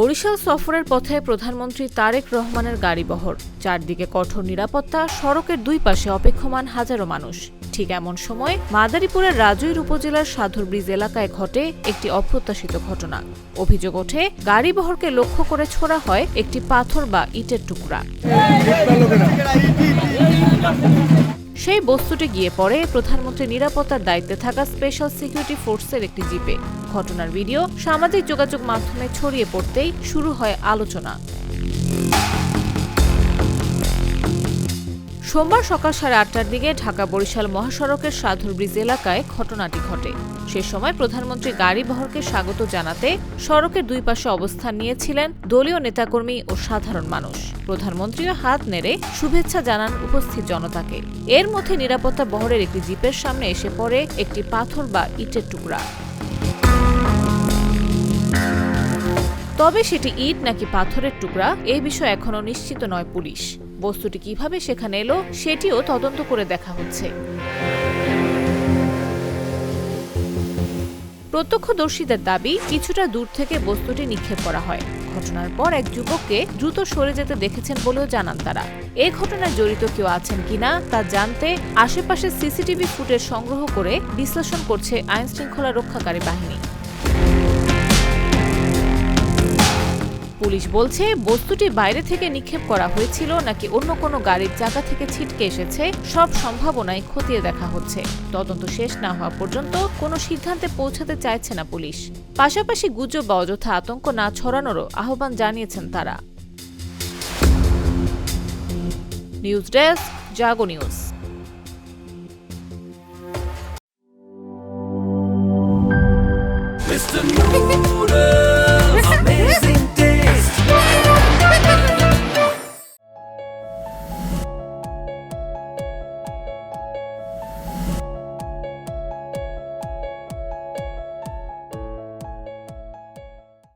বরিশাল সফরের পথে প্রধানমন্ত্রী তারেক রহমানের গাড়িবহর, চারদিকে কঠোর নিরাপত্তা, সড়কের দুই পাশে অপেক্ষমান হাজারো মানুষ। ঠিক এমন সময় মাদারীপুরের রাজৈর উপজেলার সাধুর ব্রিজ এলাকায় ঘটে একটি অপ্রত্যাশিত ঘটনা। অভিযোগ ওঠে, গাড়িবহরকে লক্ষ্য করে ছোড়া হয় একটি পাথর বা ইটের টুকরা। সেই বস্তুটি গিয়ে পড়ে প্রধানমন্ত্রীর নিরাপত্তার দায়িত্বে থাকা স্পেশাল সিকিউরিটি ফোর্সের একটি জিপে। ঘটনার ভিডিও সামাজিক যোগাযোগ মাধ্যমে ছড়িয়ে পড়তেই শুরু হয় আলোচনা। সোমবার সকাল 8:30টার দিকে ঢাকা বরিশাল মহাসড়কের সাধুর ব্রিজ এলাকায় ঘটনাটি ঘটে। সে সময় প্রধানমন্ত্রী গাড়িবহরকে স্বাগত জানাতে সড়কের দুই পাশে অবস্থান নিয়েছিলেন দলীয় নেতাকর্মী ও সাধারণ মানুষ। প্রধানমন্ত্রীও হাত নেড়ে শুভেচ্ছা জানান উপস্থিত জনতাকে। এর মধ্যে নিরাপত্তা বহরের একটি জিপের সামনে এসে পড়ে একটি পাথর বা ইটের টুকরা। তবে সেটি ইট নাকি পাথরের টুকরা এই বিষয়ে এখনও নিশ্চিত নয় পুলিশ। বস্তুটি কিভাবে সেখানে এলো সেটিও তদন্ত করে দেখা হচ্ছে। প্রত্যক্ষদর্শীদের দাবি, কিছুটা দূর থেকে বস্তুটি নিক্ষেপ করা হয়। ঘটনার পর এক যুবককে দ্রুত সরে যেতে দেখেছেন বলেও জানান তারা। এই ঘটনায় জড়িত কেউ আছেন কিনা তা জানতে আশেপাশের সিসিটিভি ফুটেজ সংগ্রহ করে বিশ্লেষণ করছে আইনশৃঙ্খলা রক্ষাকারী বাহিনী। পুলিশ বলছে, বস্তুটি বাইরে থেকে নিক্ষেপ করা হয়েছিল নাকি অন্য কোনো গাড়ির চাকা থেকে ছিটকে এসেছে সব সম্ভাবনাই খতিয়ে দেখা হচ্ছে। তদন্ত শেষ না হওয়া পর্যন্ত কোনো সিদ্ধান্তে পৌঁছাতে চাইছে না পুলিশ। পাশাপাশি গুজব বা অযথা আতঙ্ক না ছড়ানোরও আহ্বান জানিয়েছেন তারা। নিউজ ডেস্ক, জাগো নিউজ।